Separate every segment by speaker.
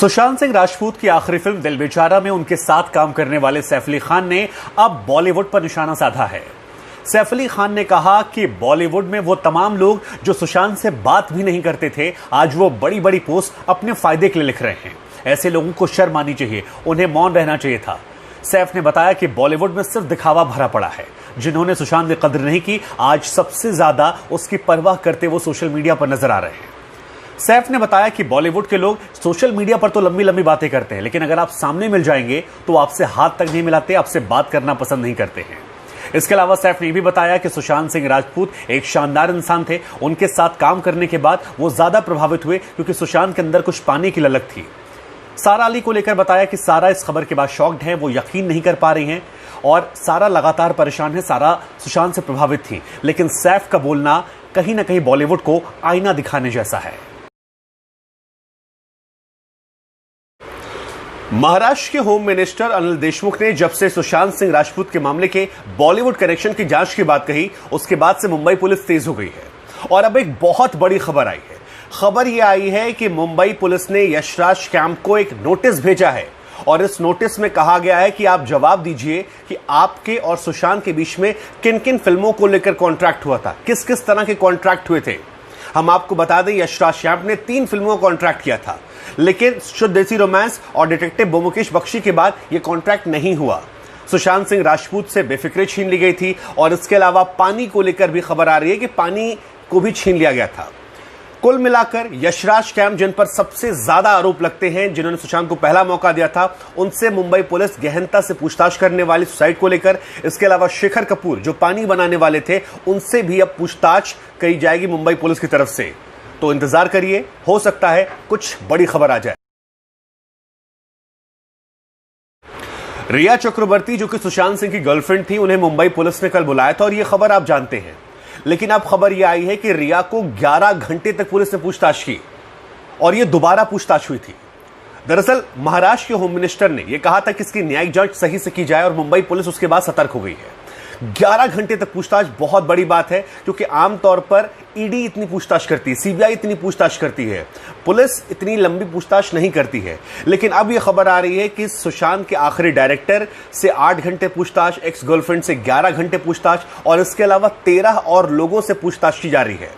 Speaker 1: सुशांत सिंह राजपूत की आखिरी फिल्म दिल बेचारा में उनके साथ काम करने वाले सैफ अली खान ने अब बॉलीवुड पर निशाना साधा है। सैफ अली खान ने कहा कि बॉलीवुड में वो तमाम लोग जो सुशांत से बात भी नहीं करते थे, आज वो बड़ी बड़ी पोस्ट अपने फायदे के लिए लिख रहे हैं। ऐसे लोगों को शर्म आनी चाहिए, उन्हें मौन रहना चाहिए था। सैफ ने बताया कि बॉलीवुड में सिर्फ दिखावा भरा पड़ा है। जिन्होंने सुशांत की कदर नहीं की, आज सबसे ज्यादा उसकी परवाह करते वो सोशल मीडिया पर नजर आ रहे हैं। सैफ ने बताया कि बॉलीवुड के लोग सोशल मीडिया पर तो लंबी लंबी बातें करते हैं, लेकिन अगर आप सामने मिल जाएंगे तो आपसे हाथ तक नहीं मिलाते, आपसे बात करना पसंद नहीं करते हैं। इसके अलावा सैफ ने यह भी बताया कि सुशांत सिंह राजपूत एक शानदार इंसान थे। उनके साथ काम करने के बाद वो ज्यादा प्रभावित हुए क्योंकि सुशांत के अंदर कुछ पाने की ललक थी। सारा अली को लेकर बताया कि सारा इस खबर के बाद शॉक्ड है, वो यकीन नहीं कर पा रही हैं और सारा लगातार परेशान है। सारा सुशांत से प्रभावित थी, लेकिन सैफ का बोलना कहीं ना कहीं बॉलीवुड को आईना दिखाने जैसा है। महाराष्ट्र के होम मिनिस्टर अनिल देशमुख ने जब से सुशांत सिंह राजपूत के मामले के बॉलीवुड कनेक्शन की जांच की बात कही, उसके बाद से मुंबई पुलिस तेज हो गई है और अब एक बहुत बड़ी खबर आई है। खबर यह आई है कि मुंबई पुलिस ने यशराज कैंप को एक नोटिस भेजा है और इस नोटिस में कहा गया है कि आप जवाब दीजिए कि आपके और सुशांत के बीच में किन किन फिल्मों को लेकर कॉन्ट्रैक्ट हुआ था, किस किस तरह के कॉन्ट्रैक्ट हुए थे। हम आपको बता दें, यशराज कैंप ने 3 फिल्मों का कॉन्ट्रैक्ट किया था, लेकिन शुद्ध देसी रोमांस और डिटेक्टिव ब्योमकेश बख्शी के बाद यह कॉन्ट्रैक्ट नहीं हुआ। सुशांत सिंह राजपूत से बेफिक्री छीन ली गई थी और इसके अलावा पानी को लेकर भी खबर आ रही है कि पानी को भी छीन लिया गया था। कुल मिलाकर यशराज कैंप जिन पर सबसे ज्यादा आरोप लगते हैं, जिन्होंने सुशांत को पहला मौका दिया था, उनसे मुंबई पुलिस गहनता से पूछताछ करने वाली सुसाइड को लेकर। इसके अलावा शेखर कपूर जो पानी बनाने वाले थे, उनसे भी अब पूछताछ की जाएगी मुंबई पुलिस की तरफ से। तो इंतजार करिए, हो सकता है कुछ बड़ी खबर आ जाए। रिया चक्रवर्ती जो कि सुशांत सिंह की गर्लफ्रेंड थी, उन्हें मुंबई पुलिस ने कल बुलाया था और यह खबर आप जानते हैं। लेकिन अब खबर यह आई है कि रिया को 11 घंटे तक पुलिस ने पूछताछ की और यह दोबारा पूछताछ हुई थी। दरअसल महाराष्ट्र के होम मिनिस्टर ने यह कहा था कि इसकी न्यायिक जांच सही से की जाए और मुंबई पुलिस उसके बाद सतर्क हो गई है। 11 घंटे तक पूछताछ बहुत बड़ी बात है, क्योंकि आमतौर पर ईडी इतनी पूछताछ करती है, सीबीआई इतनी पूछताछ करती है, पुलिस इतनी लंबी पूछताछ नहीं करती है। लेकिन अब यह खबर आ रही है कि सुशांत के आखिरी डायरेक्टर से 8 घंटे पूछताछ, एक्स गर्लफ्रेंड से 11 घंटे पूछताछ और इसके अलावा 13 और लोगों से पूछताछ की जा रही है।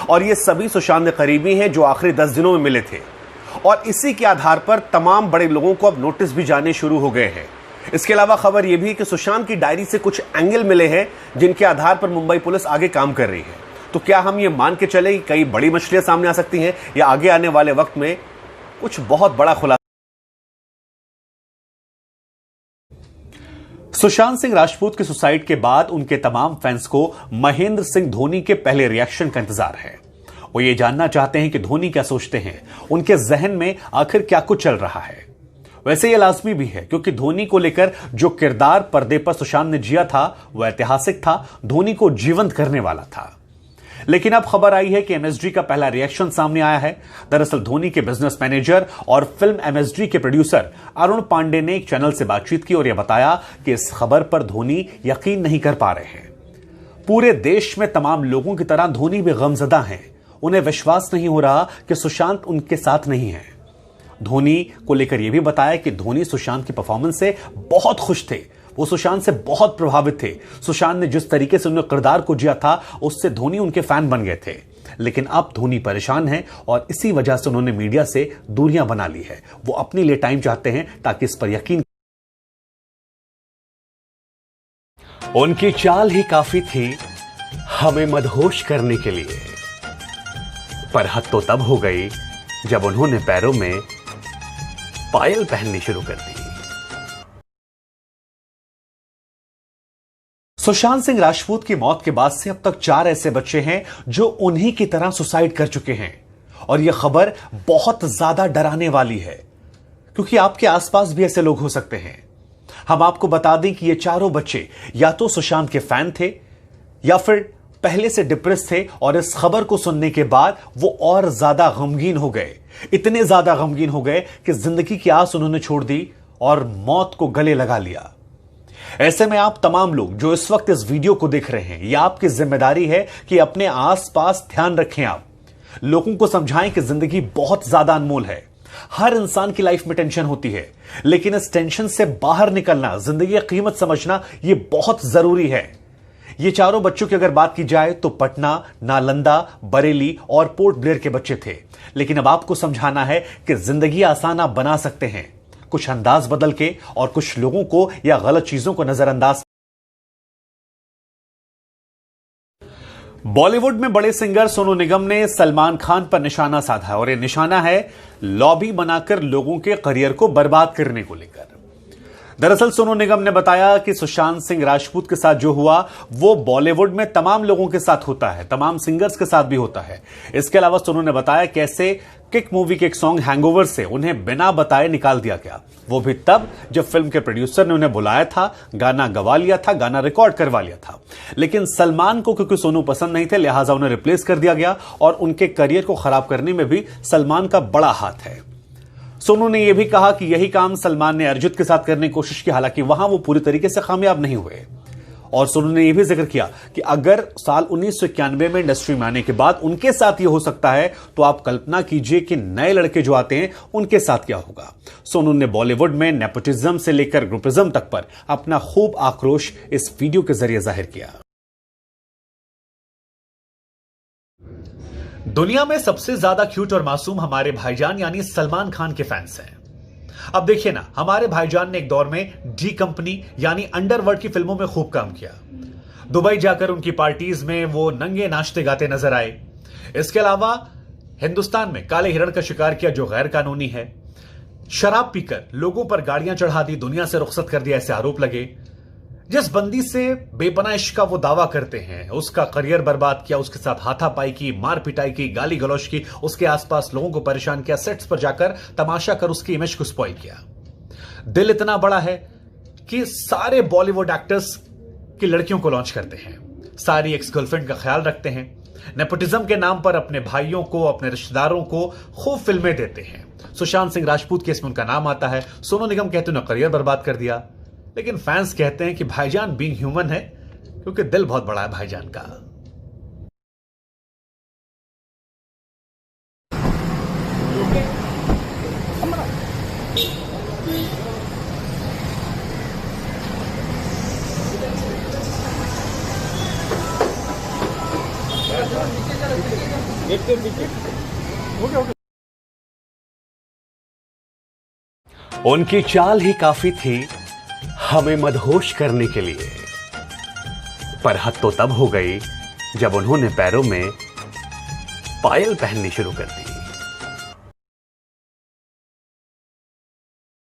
Speaker 1: और ये सभी सुशांत के करीबी हैं जो आखिरी 10 दिनों में मिले थे और इसी के आधार पर तमाम बड़े लोगों को अब नोटिस भी जाने शुरू हो गए हैं। इसके अलावा खबर यह भी है कि सुशांत की डायरी से कुछ एंगल मिले हैं जिनके आधार पर मुंबई पुलिस आगे काम कर रही है। तो क्या हम ये मान के चले कि कई बड़ी मछलियां सामने आ सकती हैं या आगे आने वाले वक्त में कुछ बहुत बड़ा खुलासा? सुशांत सिंह राजपूत की सुसाइड के बाद उनके तमाम फैंस को महेंद्र सिंह धोनी के पहले रिएक्शन का इंतजार है। वो ये जानना चाहते हैं कि धोनी क्या सोचते हैं, उनके जहन में आखिर क्या कुछ चल रहा है। वैसे यह लाजमी भी है, क्योंकि धोनी को लेकर जो किरदार पर्दे पर सुशांत ने जिया था वह ऐतिहासिक था, धोनी को जीवंत करने वाला था। लेकिन अब खबर आई है कि एमएसडी का पहला रिएक्शन सामने आया है। दरअसल धोनी के बिजनेस मैनेजर और फिल्म एमएसडी के प्रोड्यूसर अरुण पांडे ने एक चैनल से बातचीत की और यह बताया कि इस खबर पर धोनी यकीन नहीं कर पा रहे हैं। पूरे देश में तमाम लोगों की तरह धोनी भी गमजदा हैं। उन्हें विश्वास नहीं हो रहा कि सुशांत उनके साथ नहीं है। धोनी को लेकर यह भी बताया कि धोनी सुशांत की परफॉर्मेंस से बहुत खुश थे, वो सुशांत से बहुत प्रभावित थे। सुशांत ने जिस तरीके से उन्हें किरदार को जिया था, उससे धोनी उनके फैन बन गए थे। लेकिन अब धोनी परेशान हैं और इसी वजह से उन्होंने मीडिया से दूरियां बना ली है। वो अपने लिए टाइम चाहते हैं ताकि इस पर यकीन। उनकी चाल ही काफी थी हमें मदहोश करने के लिए, पर हद तो तब हो गई जब उन्होंने पैरों में पायल पहननी शुरू कर दी। सुशांत सिंह राजपूत की मौत के बाद से अब तक 4 ऐसे बच्चे हैं जो उन्हीं की तरह सुसाइड कर चुके हैं और यह खबर बहुत ज्यादा डराने वाली है, क्योंकि आपके आसपास भी ऐसे लोग हो सकते हैं। हम आपको बता दें कि ये चारों बच्चे या तो सुशांत के फैन थे या फिर पहले से डिप्रेस थे और इस खबर को सुनने के बाद वो और ज्यादा गमगीन हो गए। इतने ज्यादा गमगीन हो गए कि जिंदगी की आस उन्होंने छोड़ दी और मौत को गले लगा लिया। ऐसे में आप तमाम लोग जो इस वक्त इस वीडियो को देख रहे हैं, यह आपकी जिम्मेदारी है कि अपने आसपास ध्यान रखें। आप लोगों को समझाएं कि जिंदगी बहुत ज्यादा अनमोल है।
Speaker 2: हर इंसान की लाइफ में टेंशन होती है, लेकिन इस टेंशन से बाहर निकलना, जिंदगी की कीमत समझना, यह बहुत जरूरी है। ये चारों बच्चों की अगर बात की जाए तो पटना, नालंदा, बरेली और पोर्ट ब्लेयर के बच्चे थे। लेकिन अब आपको समझाना है कि जिंदगी आसान आप बना सकते हैं, कुछ अंदाज बदल के और कुछ लोगों को या गलत चीजों को नजरअंदाज। बॉलीवुड में बड़े सिंगर सोनू निगम ने सलमान खान पर निशाना साधा और यह निशाना है लॉबी बनाकर लोगों के करियर को बर्बाद करने को लेकर। दरअसल सोनू निगम ने बताया कि सुशांत सिंह राजपूत के साथ जो हुआ वो बॉलीवुड में तमाम लोगों के साथ होता है, तमाम सिंगर्स के साथ भी होता है। इसके अलावा सोनू ने बताया कैसे किक मूवी के एक सॉन्ग हैंगओवर से उन्हें बिना बताए निकाल दिया गया, वो भी तब जब फिल्म के प्रोड्यूसर ने उन्हें बुलाया था, गाना गवा लिया था, गाना रिकॉर्ड करवा लिया था। लेकिन सलमान को क्योंकि सोनू पसंद नहीं थे, लिहाजा उन्हें रिप्लेस कर दिया गया और उनके करियर को खराब करने में भी सलमान का बड़ा हाथ है। सोनू ने यह भी कहा कि यही काम सलमान ने अर्जुन के साथ करने की कोशिश की, हालांकि वहां वो पूरी तरीके से कामयाब नहीं हुए। और सोनू ने यह भी जिक्र किया कि अगर साल 1991 में इंडस्ट्री में आने के बाद उनके साथ यह हो सकता है तो आप कल्पना कीजिए कि नए लड़के जो आते हैं उनके साथ क्या होगा। सोनू ने बॉलीवुड में नेपोटिज्म से लेकर ग्रुपिज्म तक पर अपना खूब आक्रोश इस वीडियो के जरिए जाहिर किया। दुनिया में सबसे ज्यादा क्यूट और मासूम हमारे भाईजान यानी सलमान खान के फैंस हैं। अब देखिए ना, हमारे भाईजान ने एक दौर में डी कंपनी यानी अंडरवर्ल्ड की फिल्मों में खूब काम किया। दुबई जाकर उनकी पार्टीज में वो नंगे नाचते गाते नजर आए। इसके अलावा हिंदुस्तान में काले हिरण का शिकार किया जो गैर कानूनी है। शराब पीकर लोगों पर गाड़ियां चढ़ा दी, दुनिया से रुखसत कर दिया, ऐसे आरोप लगे। जिस बंदी से बेपनाह इश्क का वो दावा करते हैं उसका करियर बर्बाद किया, उसके साथ हाथापाई की, मार पिटाई की, गाली गलौज की, उसके आसपास लोगों को परेशान किया, सेट्स पर जाकर तमाशा कर उसकी इमेज को स्पॉइल किया। दिल इतना बड़ा है कि सारे बॉलीवुड एक्टर्स की लड़कियों को लॉन्च करते हैं, सारी एक्स गर्लफ्रेंड का ख्याल रखते हैं, नेपोटिज्म के नाम पर अपने भाइयों को, अपने रिश्तेदारों को खूब फिल्में देते हैं। सुशांत सिंह राजपूत केस में उनका नाम आता है। सोनू निगम कहते उन्हें करियर बर्बाद कर दिया, लेकिन फैंस कहते हैं कि भाईजान बीइंग ह्यूमन है, क्योंकि दिल बहुत बड़ा है भाईजान का। उनकी चाल ही काफी थी हमें मदहोश करने के लिए, पर हद तो तब हो गई जब उन्होंने पैरों में पायल पहननी शुरू कर दी।